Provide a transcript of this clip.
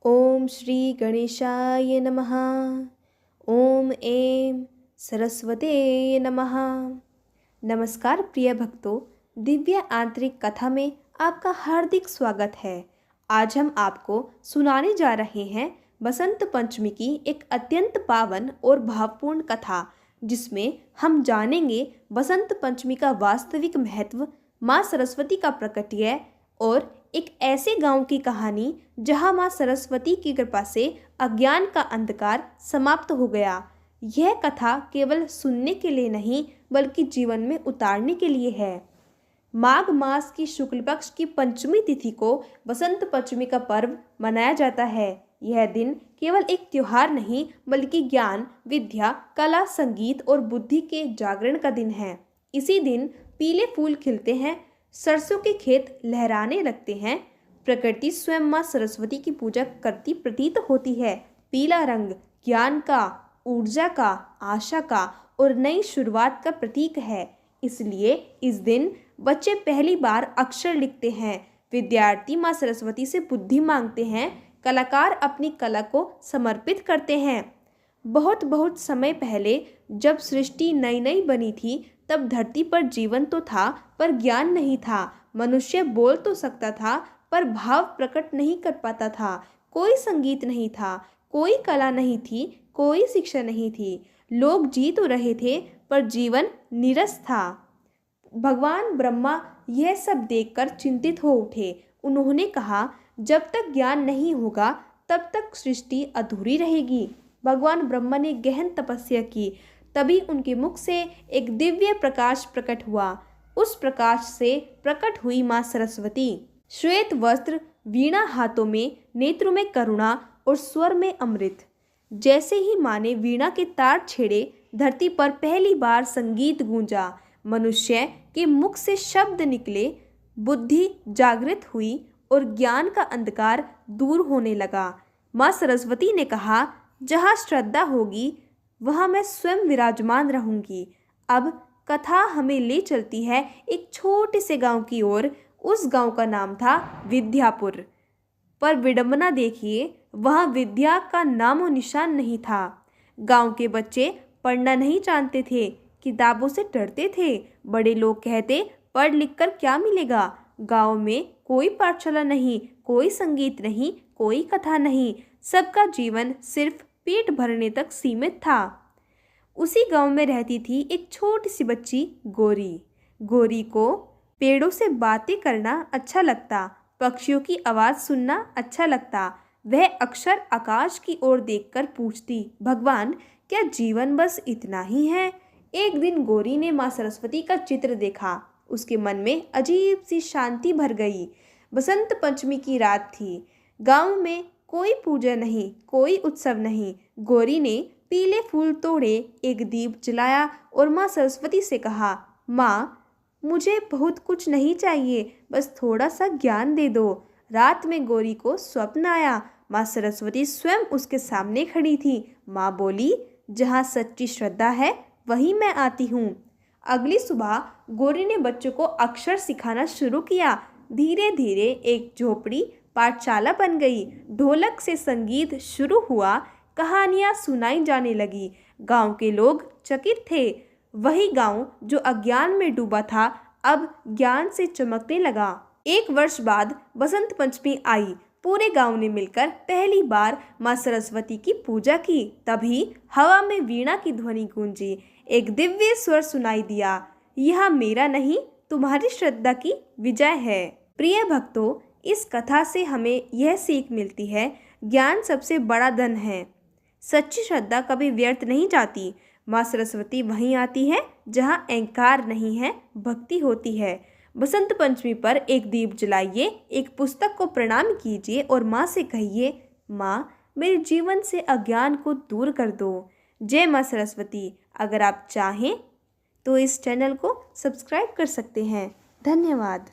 ओम श्री गणेशाय नमः। ओम ऐं सरस्वते नमः। नमस्कार प्रिय भक्तों, दिव्य आंतरिक कथा में आपका हार्दिक स्वागत है। आज हम आपको सुनाने जा रहे हैं बसंत पंचमी की एक अत्यंत पावन और भावपूर्ण कथा, जिसमें हम जानेंगे बसंत पंचमी का वास्तविक महत्व, माँ सरस्वती का प्रकट्य और एक ऐसे गांव की कहानी जहां माँ सरस्वती की कृपा से अज्ञान का अंधकार समाप्त हो गया। यह कथा केवल सुनने के लिए नहीं बल्कि जीवन में उतारने के लिए है। माघ मास की शुक्ल पक्ष की पंचमी तिथि को बसंत पंचमी का पर्व मनाया जाता है। यह दिन केवल एक त्योहार नहीं बल्कि ज्ञान, विद्या, कला, संगीत और बुद्धि के जागरण का दिन है। इसी दिन पीले फूल खिलते हैं, सरसों के खेत लहराने लगते हैं, प्रकृति स्वयं माँ सरस्वती की पूजा करती प्रतीत होती है। पीला रंग ज्ञान का, ऊर्जा का, आशा का और नई शुरुआत का प्रतीक है। इसलिए इस दिन बच्चे पहली बार अक्षर लिखते हैं, विद्यार्थी माँ सरस्वती से बुद्धि मांगते हैं, कलाकार अपनी कला को समर्पित करते हैं। बहुत बहुत समय पहले जब सृष्टि नई नई बनी थी, तब धरती पर जीवन तो था पर ज्ञान नहीं था। मनुष्य बोल तो सकता था पर भाव प्रकट नहीं कर पाता था। कोई संगीत नहीं था, कोई कला नहीं थी, कोई शिक्षा नहीं थी। लोग जी तो रहे थे पर जीवन नीरस था। भगवान ब्रह्मा यह सब देखकर चिंतित हो उठे। उन्होंने कहा, जब तक ज्ञान नहीं होगा तब तक सृष्टि अधूरी रहेगी। भगवान ब्रह्मा ने गहन तपस्या की। तभी उनके मुख से एक दिव्य प्रकाश प्रकट हुआ। उस प्रकाश से प्रकट हुई माँ सरस्वती। श्वेत वस्त्र, वीणा हाथों में, नेत्रों में करुणा और स्वर में अमृत। जैसे ही माँ ने वीणा के तार छेड़े, धरती पर पहली बार संगीत गूंजा। मनुष्य के मुख से शब्द निकले, बुद्धि जागृत हुई और ज्ञान का अंधकार दूर होने लगा। माँ सरस्वती ने कहा, जहाँ श्रद्धा होगी वहाँ मैं स्वयं विराजमान रहूंगी। अब कथा हमें ले चलती है एक छोटे से गांव की ओर। उस गांव का नाम था विद्यापुर। पर विडंबना देखिए, वहाँ विद्या का नामो निशान नहीं था। गांव के बच्चे पढ़ना नहीं जानते थे, किताबों से डरते थे। बड़े लोग कहते, पढ़ लिख कर क्या मिलेगा। गांव में कोई पाठशाला नहीं, कोई संगीत नहीं, कोई कथा नहीं। सबका जीवन सिर्फ पेट भरने तक सीमित था। उसी गांव में रहती थी एक छोटी सी बच्ची गोरी। गोरी को पेड़ों से बातें करना अच्छा लगता, पक्षियों की आवाज़ सुनना अच्छा लगता। वह अक्सर आकाश की ओर देखकर पूछती, भगवान क्या जीवन बस इतना ही है। एक दिन गोरी ने माँ सरस्वती का चित्र देखा। उसके मन में अजीब सी शांति भर गई। बसंत पंचमी की रात थी। गांव में कोई पूजा नहीं, कोई उत्सव नहीं। गोरी ने पीले फूल तोड़े, एक दीप जलाया और माँ सरस्वती से कहा, माँ मुझे बहुत कुछ नहीं चाहिए, बस थोड़ा सा ज्ञान दे दो। रात में गोरी को स्वप्न आया। माँ सरस्वती स्वयं उसके सामने खड़ी थी। माँ बोली, जहाँ सच्ची श्रद्धा है वहीं मैं आती हूँ। अगली सुबह गोरी ने बच्चों को अक्षर सिखाना शुरू किया। धीरे धीरे एक झोपड़ी पाठशाला बन गई। ढोलक से संगीत शुरू हुआ, कहानियाँ सुनाई जाने लगी। गांव के लोग चकित थे। वही गांव जो अज्ञान में डूबा था अब ज्ञान से चमकने लगा। एक वर्ष बाद बसंत पंचमी आई। पूरे गांव ने मिलकर पहली बार माँ सरस्वती की पूजा की। तभी हवा में वीणा की ध्वनि गूंजी। एक दिव्य स्वर सुनाई दिया, यह मेरा नहीं तुम्हारी श्रद्धा की विजय है। प्रिय भक्तों, इस कथा से हमें यह सीख मिलती है, ज्ञान सबसे बड़ा धन है। सच्ची श्रद्धा कभी व्यर्थ नहीं जाती। माँ सरस्वती वहीं आती है जहाँ अहंकार नहीं है, भक्ति होती है। बसंत पंचमी पर एक दीप जलाइए, एक पुस्तक को प्रणाम कीजिए और माँ से कहिए, माँ मेरे जीवन से अज्ञान को दूर कर दो। जय माँ सरस्वती। अगर आप चाहें तो इस चैनल को सब्सक्राइब कर सकते हैं। धन्यवाद।